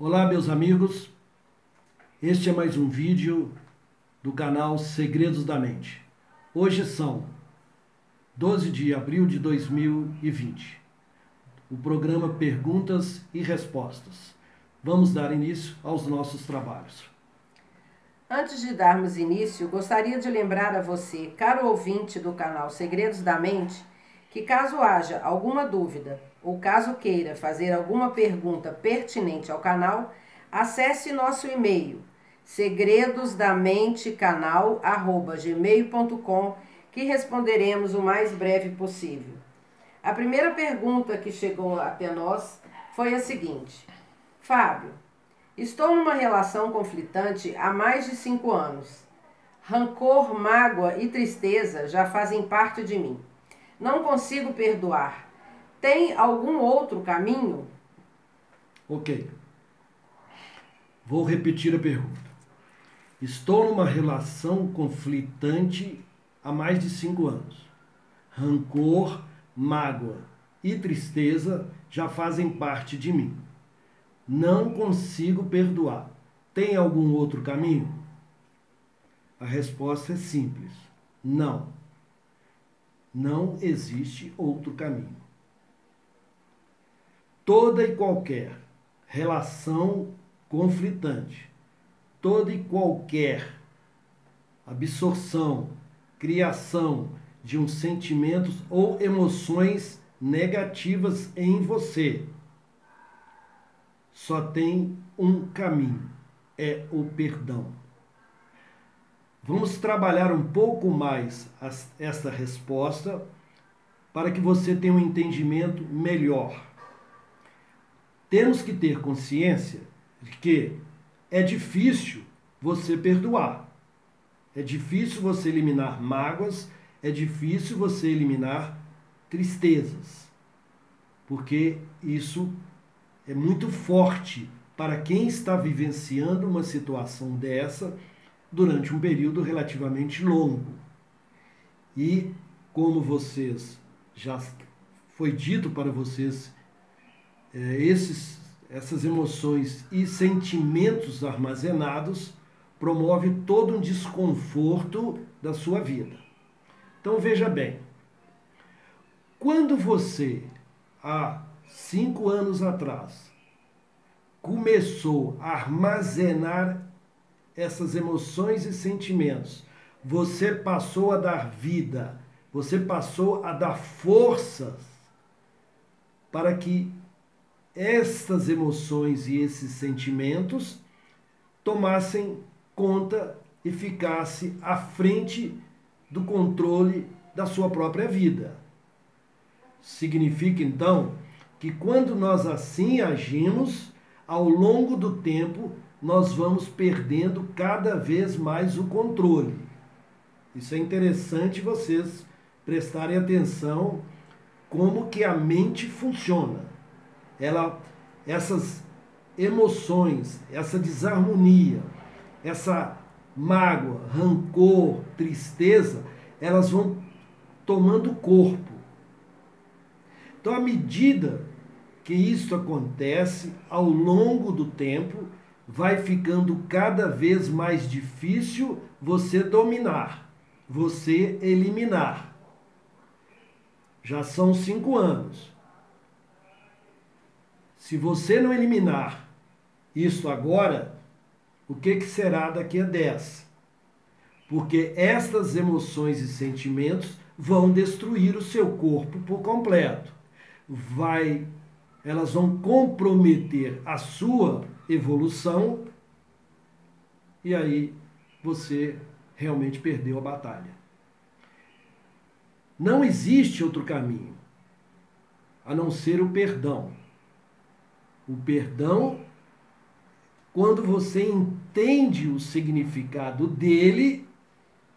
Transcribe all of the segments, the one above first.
Olá, meus amigos. Este é mais um vídeo do canal Segredos da Mente. Hoje são 12 de abril de 2020. O programa Perguntas e Respostas. Vamos dar início aos nossos trabalhos. Antes de darmos início, gostaria de lembrar a você, caro ouvinte do canal Segredos da Mente, que caso haja alguma dúvida ou caso queira fazer alguma pergunta pertinente ao canal, acesse nosso e-mail segredosdamentecanal@gmail.com, que responderemos o mais breve possível. A primeira pergunta que chegou até nós foi a seguinte: Fábio, estou numa relação conflitante há mais de 5 anos. Rancor, mágoa e tristeza já fazem parte de mim. Não consigo perdoar. Tem algum outro caminho? Ok. Vou repetir a pergunta. Estou numa relação conflitante há mais de 5 anos. Rancor, mágoa e tristeza já fazem parte de mim. Não consigo perdoar. Tem algum outro caminho? A resposta é simples. Não. Não existe outro caminho. Toda e qualquer relação conflitante, toda e qualquer absorção, criação de uns sentimentos ou emoções negativas em você, só tem um caminho, é o perdão. Vamos trabalhar um pouco mais essa resposta para que você tenha um entendimento melhor. Temos que ter consciência de que é difícil você perdoar. É difícil você eliminar mágoas, é difícil você eliminar tristezas. Porque isso é muito forte para quem está vivenciando uma situação dessa durante um período relativamente longo. E como foi dito para vocês, essas emoções e sentimentos armazenados promove todo um desconforto da sua vida. Então veja bem, quando você, há 5 anos atrás, começou a armazenar essas emoções e sentimentos, você passou a dar vida, você passou a dar forças para que estas emoções e esses sentimentos tomassem conta e ficasse à frente do controle da sua própria vida. Significa, então, que quando nós assim agimos, ao longo do tempo, nós vamos perdendo cada vez mais o controle. Isso é interessante vocês prestarem atenção como que a mente funciona. Essas emoções, essa desarmonia, essa mágoa, rancor, tristeza, elas vão tomando corpo. Então, à medida que isso acontece, ao longo do tempo, vai ficando cada vez mais difícil você dominar, você eliminar. Já são 5 anos. Se você não eliminar isso agora, o que será daqui a 10? Porque estas emoções e sentimentos vão destruir o seu corpo por completo. Elas vão comprometer a sua evolução e aí você realmente perdeu a batalha. Não existe outro caminho a não ser o perdão. O perdão, quando você entende o significado dele,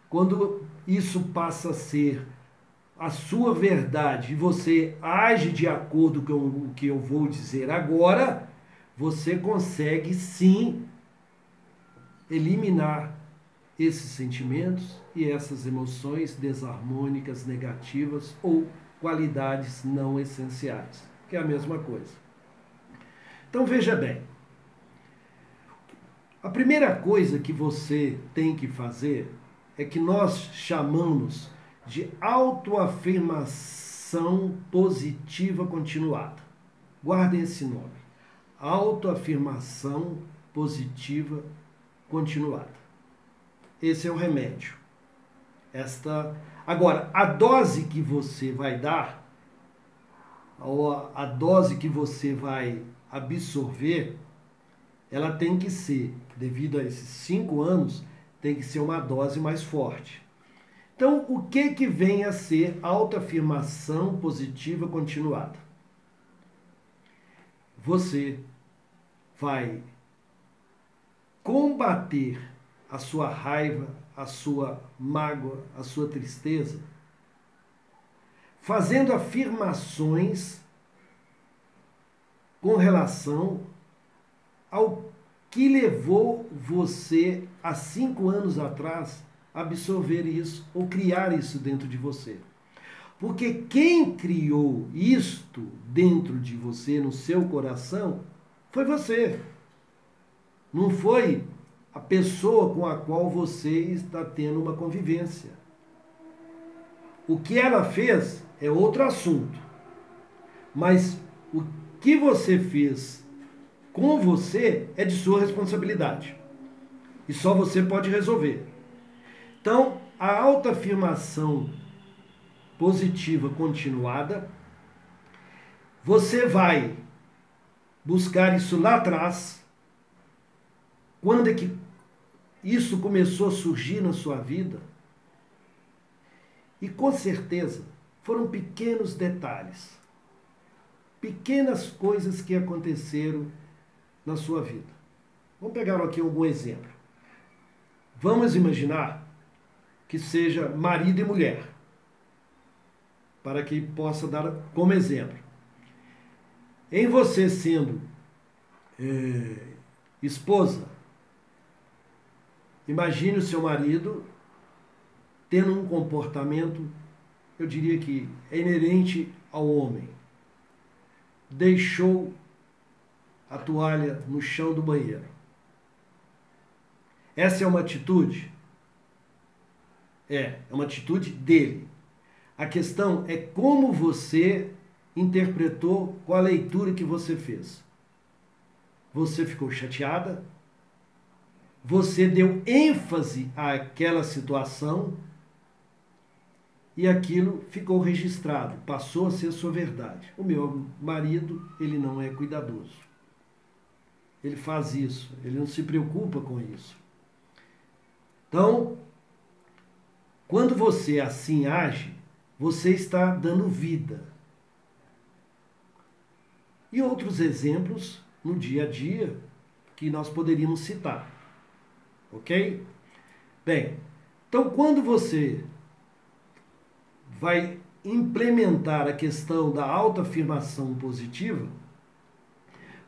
quando isso passa a ser a sua verdade e você age de acordo com o que eu vou dizer agora, você consegue sim eliminar esses sentimentos e essas emoções desarmônicas, negativas ou qualidades não essenciais, que é a mesma coisa. Então veja bem, A primeira coisa que você tem que fazer é que nós chamamos de autoafirmação positiva continuada. Guardem esse nome. Autoafirmação positiva continuada. Esse é o remédio. Agora, a dose que você vai dar, ou a dose que você vai absorver, ela tem que ser, devido a esses 5 anos, tem que ser uma dose mais forte. Então, o que vem a ser autoafirmação positiva continuada? Você vai combater a sua raiva, a sua mágoa, a sua tristeza, fazendo afirmações com relação ao que levou você, há 5 anos atrás, a absorver isso ou criar isso dentro de você. Porque quem criou isto dentro de você, no seu coração, foi você. Não foi a pessoa com a qual você está tendo uma convivência. O que ela fez é outro assunto. Mas o que você fez com você é de sua responsabilidade. E só você pode resolver. Então, a autoafirmação positiva continuada, você vai buscar isso lá atrás. Quando é que isso começou a surgir na sua vida? E com certeza foram pequenos detalhes, pequenas coisas que aconteceram na sua vida. Vamos pegar aqui algum exemplo. Vamos imaginar que seja marido e mulher, para que possa dar como exemplo. Em você sendo esposa, imagine o seu marido tendo um comportamento, eu diria que é inerente ao homem. Deixou a toalha no chão do banheiro. Essa é uma atitude? É uma atitude dele. A questão é como você interpretou com a leitura que você fez. Você ficou chateada? Você deu ênfase àquela situação e aquilo ficou registrado, passou a ser sua verdade. O meu marido, ele não é cuidadoso. Ele faz isso, ele não se preocupa com isso. Então, quando você assim age, você está dando vida. E outros exemplos no dia a dia que nós poderíamos citar. Ok? Bem, então quando você vai implementar a questão da autoafirmação positiva,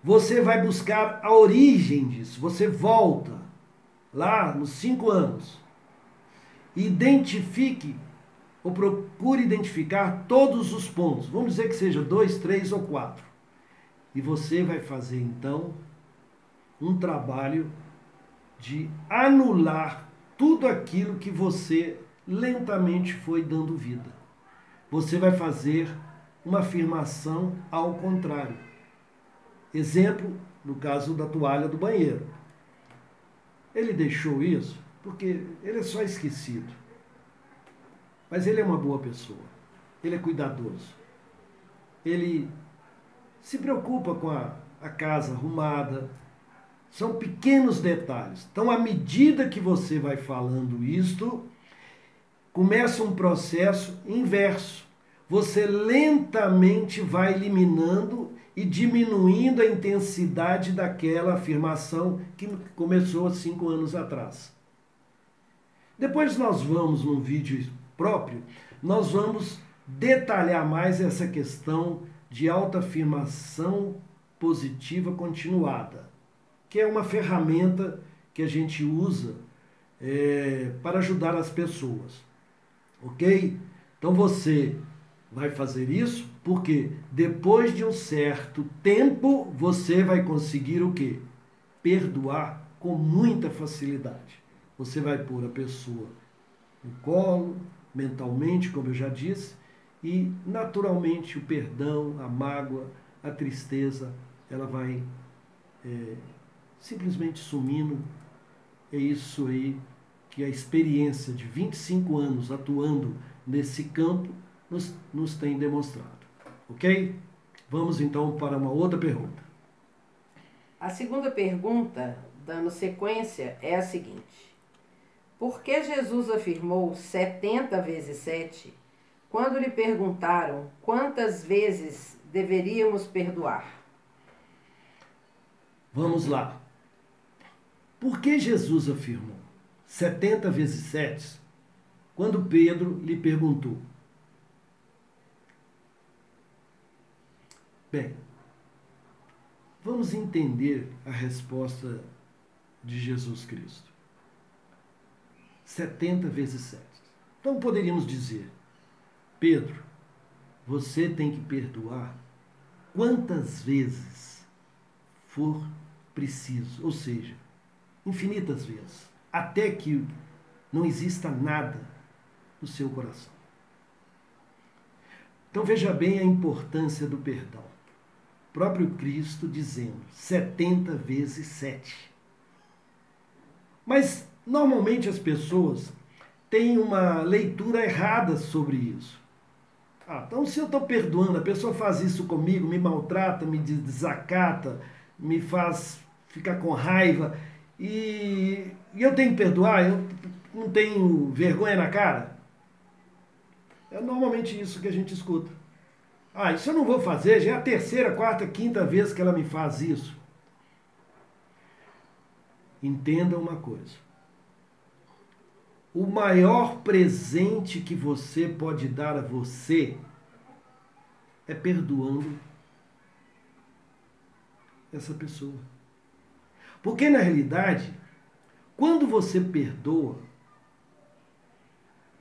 você vai buscar a origem disso. Você volta lá nos 5 anos. Identifique ou procure identificar todos os pontos. Vamos dizer que seja 2, 3 ou 4. E você vai fazer então um trabalho de anular tudo aquilo que você lentamente foi dando vida. Você vai fazer uma afirmação ao contrário. Exemplo, no caso da toalha do banheiro. Ele deixou isso porque ele é só esquecido. Mas ele é uma boa pessoa. Ele é cuidadoso. Ele se preocupa com a casa arrumada. São pequenos detalhes. Então, à medida que você vai falando isto, começa um processo inverso. Você lentamente vai eliminando e diminuindo a intensidade daquela afirmação que começou há 5 anos atrás. Depois nós vamos, num vídeo próprio, nós vamos detalhar mais essa questão de autoafirmação positiva continuada, que é uma ferramenta que a gente usa para ajudar as pessoas. Ok? Então você vai fazer isso porque depois de um certo tempo você vai conseguir o quê? Perdoar com muita facilidade. Você vai pôr a pessoa no colo, mentalmente, como eu já disse, e naturalmente o perdão, a mágoa, a tristeza, ela vai simplesmente sumindo. É isso aí que a experiência de 25 anos atuando nesse campo nos tem demonstrado. Ok? Vamos então para uma outra pergunta. A segunda pergunta, dando sequência, é a seguinte: por que Jesus afirmou 70 vezes 7 quando lhe perguntaram quantas vezes deveríamos perdoar? Vamos lá. Por que Jesus afirmou 70 vezes 7 quando Pedro lhe perguntou? Bem, vamos entender a resposta de Jesus Cristo. 70 vezes 7. Então poderíamos dizer: Pedro, você tem que perdoar quantas vezes for preciso, ou seja, infinitas vezes, até que não exista nada no seu coração. Então veja bem a importância do perdão. O próprio Cristo dizendo 70 vezes 7. Mas normalmente as pessoas têm uma leitura errada sobre isso. Então se eu estou perdoando, a pessoa faz isso comigo, me maltrata, me desacata, me faz ficar com raiva, e eu tenho que perdoar, eu não tenho vergonha na cara? É normalmente isso que a gente escuta. Isso eu não vou fazer, já é a terceira, quarta, quinta vez que ela me faz isso. Entenda uma coisa. O maior presente que você pode dar a você é perdoando essa pessoa. Porque na realidade, quando você perdoa,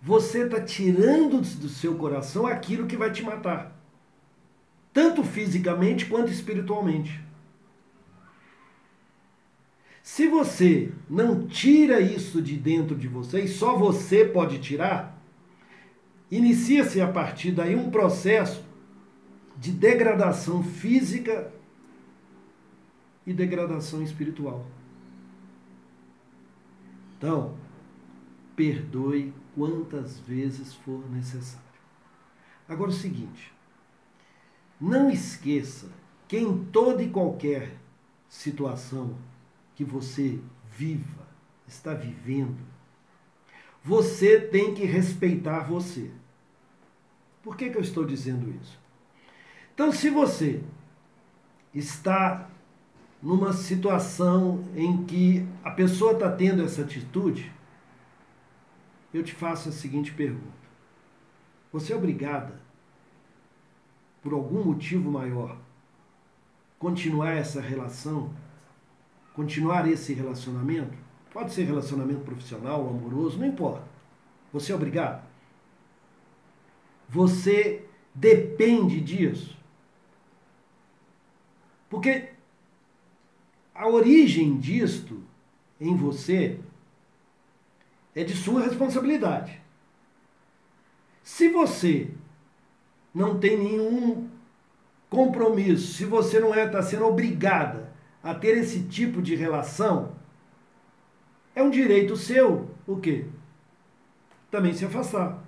você está tirando do seu coração aquilo que vai te matar. Tanto fisicamente quanto espiritualmente. Se você não tira isso de dentro de você, e só você pode tirar, inicia-se a partir daí um processo de degradação física e degradação espiritual. Então, perdoe quantas vezes for necessário. Agora o seguinte, não esqueça que em toda e qualquer situação que você viva, está vivendo, você tem que respeitar você. Por que eu estou dizendo isso? Então, se você está numa situação em que a pessoa está tendo essa atitude, eu te faço a seguinte pergunta: você é obrigada, por algum motivo maior, continuar essa relação, continuar esse relacionamento? Pode ser relacionamento profissional, amoroso, não importa. Você é obrigado? Você depende disso? Porque a origem disto em você é de sua responsabilidade. Se você não tem nenhum compromisso, se você não está sendo obrigada a ter esse tipo de relação, é um direito seu, o quê? Também se afastar.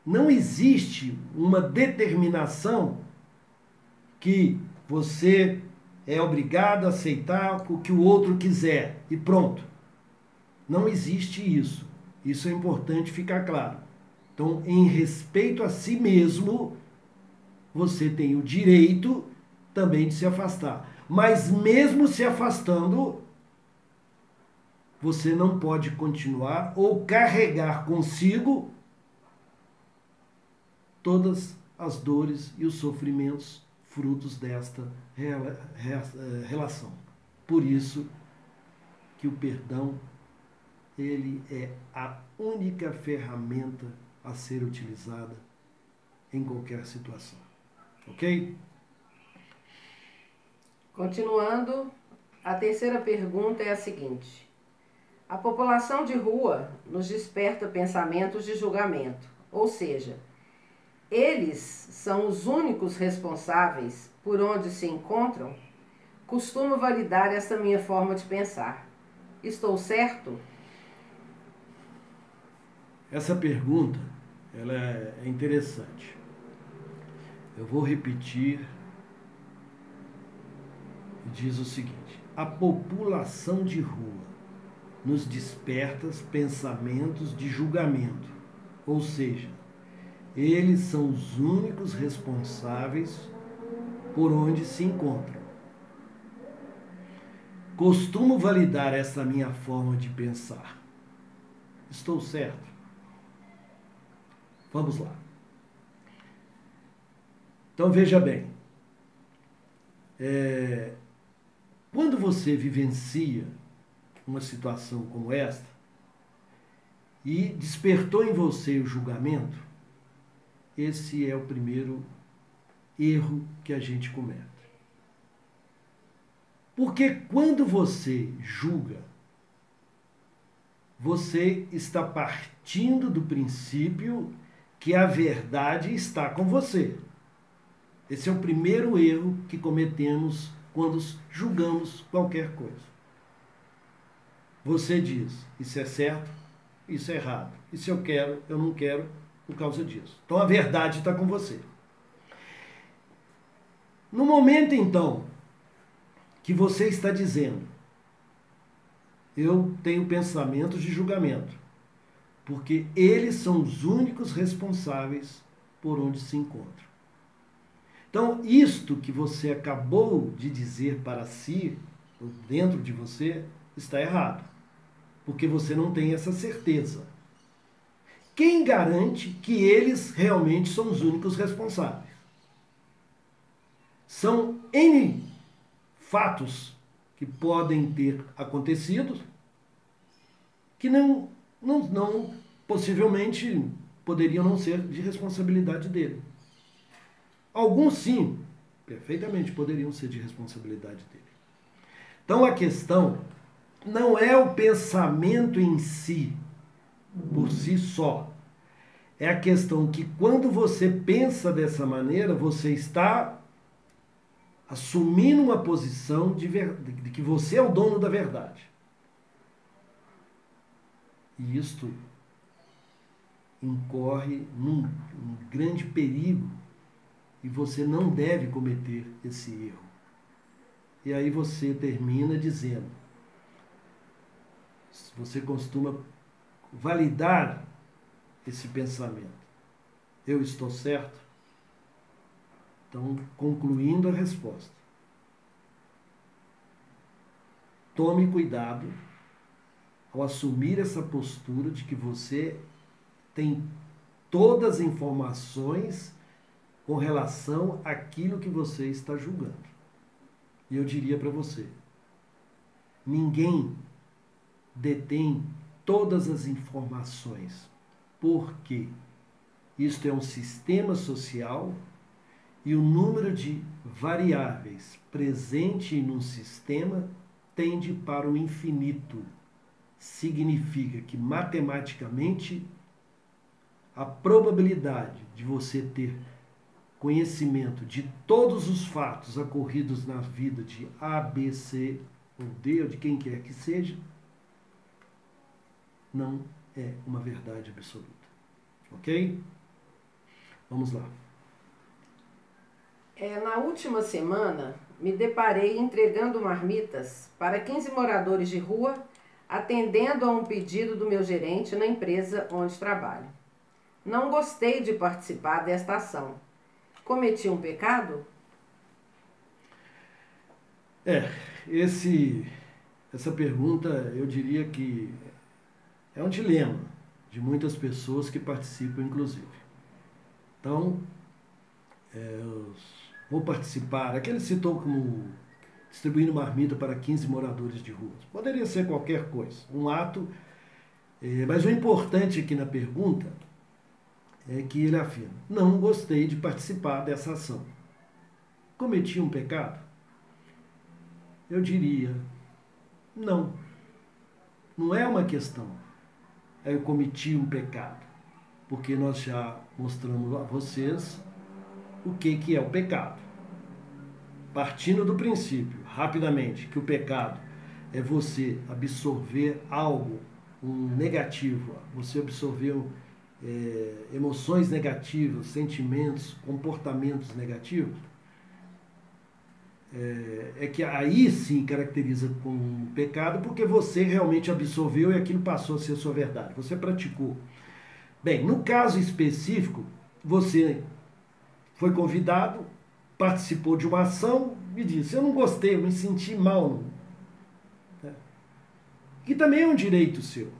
Não existe uma determinação que você é obrigado a aceitar o que o outro quiser e pronto. Não existe isso. Isso é importante ficar claro. Então, em respeito a si mesmo, você tem o direito também de se afastar. Mas mesmo se afastando, você não pode continuar ou carregar consigo todas as dores e os sofrimentos frutos desta relação. Por isso que o perdão, ele é a única ferramenta a ser utilizada em qualquer situação. Ok? Continuando, a terceira pergunta é a seguinte: a população de rua nos desperta pensamentos de julgamento, ou seja, eles são os únicos responsáveis por onde se encontram? Costumo validar essa minha forma de pensar. Estou certo? Essa pergunta, ela é interessante. Eu vou repetir. Diz o seguinte: a população de rua nos desperta pensamentos de julgamento, ou seja, eles são os únicos responsáveis por onde se encontram. Costumo validar essa minha forma de pensar. Estou certo? Vamos lá. Então veja bem. Quando você vivencia uma situação como esta e despertou em você o julgamento, esse é o primeiro erro que a gente comete. Porque quando você julga, você está partindo do princípio que a verdade está com você. Esse é o primeiro erro que cometemos quando julgamos qualquer coisa. Você diz, isso é certo, isso é errado. Isso eu quero, eu não quero por causa disso. Então a verdade está com você. No momento, então, que você está dizendo, eu tenho pensamentos de julgamento, porque eles são os únicos responsáveis por onde se encontram. Então, isto que você acabou de dizer para si, dentro de você, está errado, porque você não tem essa certeza. Quem garante que eles realmente são os únicos responsáveis? São N fatos que podem ter acontecido que não possivelmente poderiam não ser de responsabilidade dele. Alguns sim, perfeitamente poderiam ser de responsabilidade dele. Então a questão não é o pensamento em si, por si só. É a questão que quando você pensa dessa maneira, você está assumindo uma posição de que você é o dono da verdade. E isto incorre num grande perigo e você não deve cometer esse erro. E aí você termina dizendo, você costuma validar esse pensamento. Eu estou certo? Então, concluindo a resposta. Tome cuidado ao assumir essa postura de que você tem todas as informações com relação àquilo que você está julgando. E eu diria para você, ninguém detém todas as informações, porque isto é um sistema social e o número de variáveis presente num sistema tende para o infinito. Significa que, matematicamente, a probabilidade de você ter conhecimento de todos os fatos ocorridos na vida de A, B, C ou D, ou de quem quer que seja, não é uma verdade absoluta. Ok? Vamos lá. Na última semana, me deparei entregando marmitas para 15 moradores de rua, atendendo a um pedido do meu gerente na empresa onde trabalho. Não gostei de participar desta ação. Cometi um pecado? Essa pergunta, eu diria que é um dilema de muitas pessoas que participam, inclusive. Então, eu vou participar. Aqui ele citou como distribuindo marmita para 15 moradores de rua. Poderia ser qualquer coisa, um ato, mas o importante aqui na pergunta é que ele afirma, não gostei de participar dessa ação. Cometi um pecado? eu diria, não. Não é uma questão. Eu cometi um pecado. Porque nós já mostramos a vocês o que é o pecado. Partindo do princípio, rapidamente, que o pecado é você absorver algo, um negativo, você absorver emoções negativas, sentimentos, comportamentos negativos, é que aí sim caracteriza como pecado, porque você realmente absorveu e aquilo passou a ser sua verdade, você praticou. Bem, no caso específico, você foi convidado, participou de uma ação e disse, eu não gostei, eu me senti mal. Que também é um direito seu.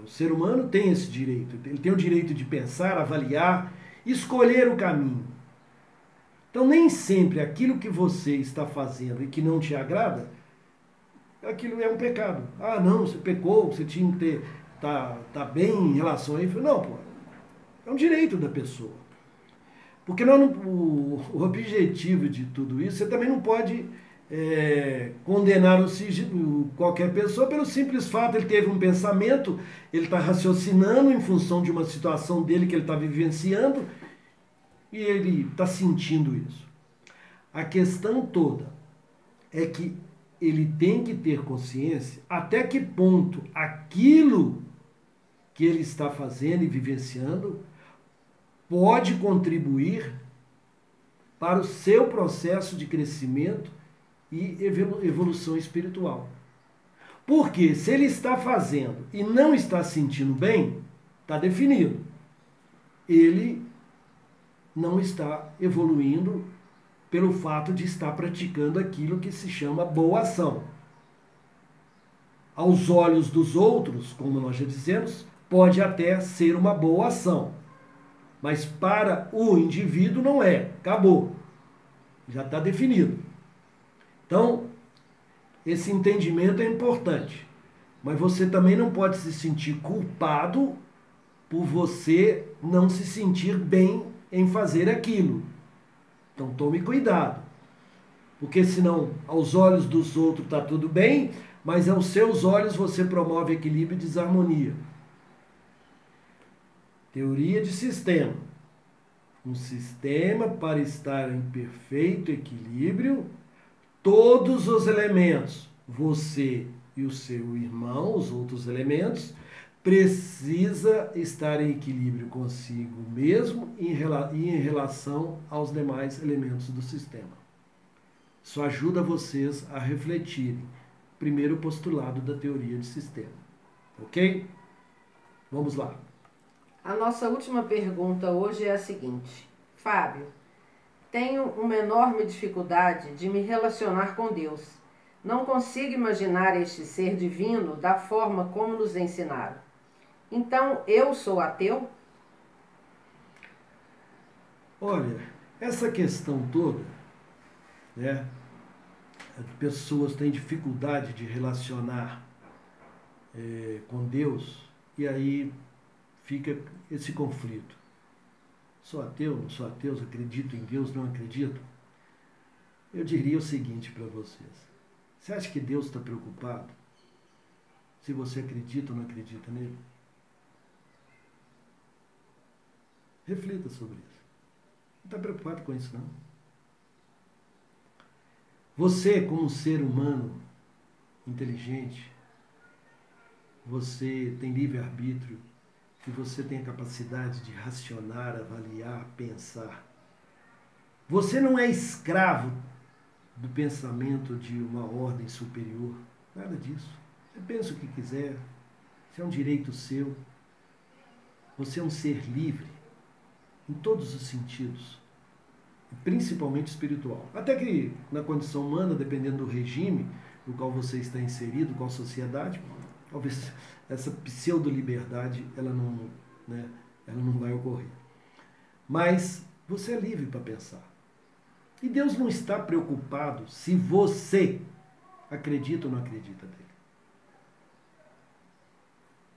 O ser humano tem esse direito, ele tem o direito de pensar, avaliar, escolher o caminho. Então, nem sempre aquilo que você está fazendo e que não te agrada, aquilo é um pecado. Ah, não, você pecou, você tinha que ter, tá bem em relação a isso. Não, pô, é um direito da pessoa. Porque o objetivo de tudo isso, você também não pode condenar qualquer pessoa pelo simples fato, ele teve um pensamento, ele está raciocinando em função de uma situação dele que ele está vivenciando, e ele está sentindo isso. A questão toda é que ele tem que ter consciência até que ponto aquilo que ele está fazendo e vivenciando pode contribuir para o seu processo de crescimento e evolução espiritual. Porque se ele está fazendo e não está sentindo bem, está definido. Ele não está evoluindo pelo fato de estar praticando aquilo que se chama boa ação. Aos olhos dos outros, como nós já dissemos, pode até ser uma boa ação. Mas para o indivíduo não é. Acabou. Já está definido. Então, esse entendimento é importante. Mas você também não pode se sentir culpado por você não se sentir bem em fazer aquilo. Então tome cuidado. Porque senão, aos olhos dos outros está tudo bem, mas aos seus olhos você promove equilíbrio e desarmonia. Teoria de sistema. Um sistema para estar em perfeito equilíbrio, todos os elementos, você e o seu irmão, os outros elementos, precisa estar em equilíbrio consigo mesmo e em relação aos demais elementos do sistema. Isso ajuda vocês a refletirem. Primeiro postulado da teoria de sistema. Ok? Vamos lá. A nossa última pergunta hoje é a seguinte. Fábio, tenho uma enorme dificuldade de me relacionar com Deus. Não consigo imaginar este ser divino da forma como nos ensinaram. Então, eu sou ateu? Olha, essa questão toda, né? Pessoas têm dificuldade de relacionar com Deus e aí fica esse conflito. Sou ateu, não sou ateu, acredito em Deus, não acredito? Eu diria o seguinte para vocês. Você acha que Deus está preocupado se você acredita ou não acredita nele? Reflita sobre isso. Não está preocupado com isso, não. Você, como ser humano inteligente, você tem livre-arbítrio e você tem a capacidade de racionar, avaliar, pensar. Você não é escravo do pensamento de uma ordem superior. Nada disso. Você pensa o que quiser. Isso é um direito seu. Você é um ser livre em todos os sentidos, principalmente espiritual. Até que na condição humana, dependendo do regime no qual você está inserido, qual sociedade, talvez essa pseudo-liberdade ela não vai ocorrer. Mas você é livre para pensar. E Deus não está preocupado se você acredita ou não acredita nele.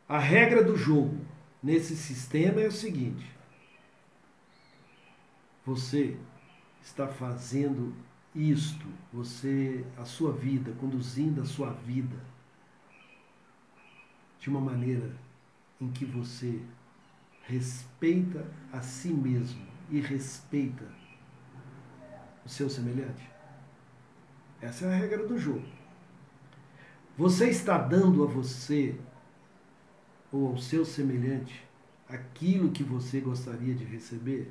A regra do jogo nesse sistema é o seguinte: você está fazendo isto, a sua vida, conduzindo a sua vida de uma maneira em que você respeita a si mesmo e respeita o seu semelhante? Essa é a regra do jogo. Você está dando a você ou ao seu semelhante aquilo que você gostaria de receber?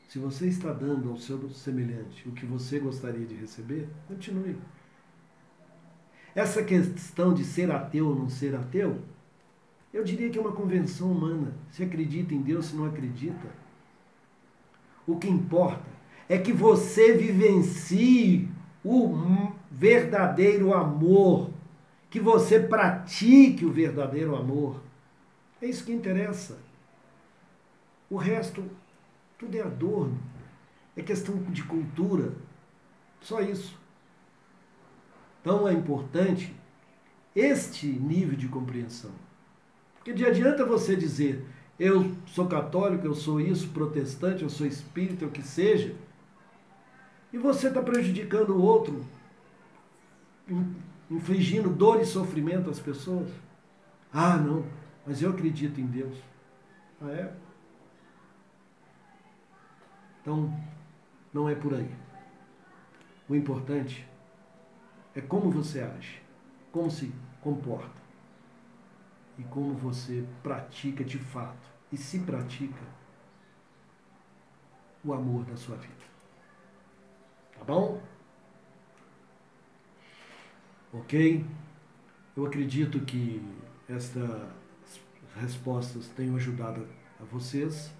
Se você está dando ao seu semelhante o que você gostaria de receber, continue. Essa questão de ser ateu ou não ser ateu, eu diria que é uma convenção humana. Se acredita em Deus, se não acredita. O que importa é que você vivencie o verdadeiro amor, que você pratique o verdadeiro amor. É isso que interessa. O resto, tudo é adorno. É questão de cultura. Só isso. Então é importante este nível de compreensão. Porque de adianta você dizer, eu sou católico, eu sou isso, protestante, eu sou espírita, o que seja, e você está prejudicando o outro, infligindo dor e sofrimento às pessoas. Ah, não, mas eu acredito em Deus. Ah, é? Então, não é por aí. O importante é como você age, como se comporta e como você pratica de fato, e se pratica o amor da sua vida. Tá bom? Ok? Eu acredito que estas respostas tenham ajudado a vocês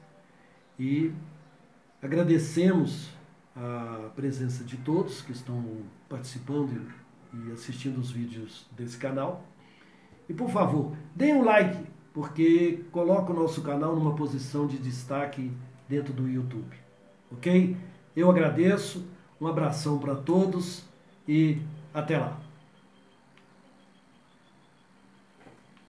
e agradecemos a presença de todos que estão participando e assistindo os vídeos desse canal. E por favor, deem um like, porque coloca o nosso canal numa posição de destaque dentro do YouTube. Ok? Eu agradeço, um abração para todos e até lá.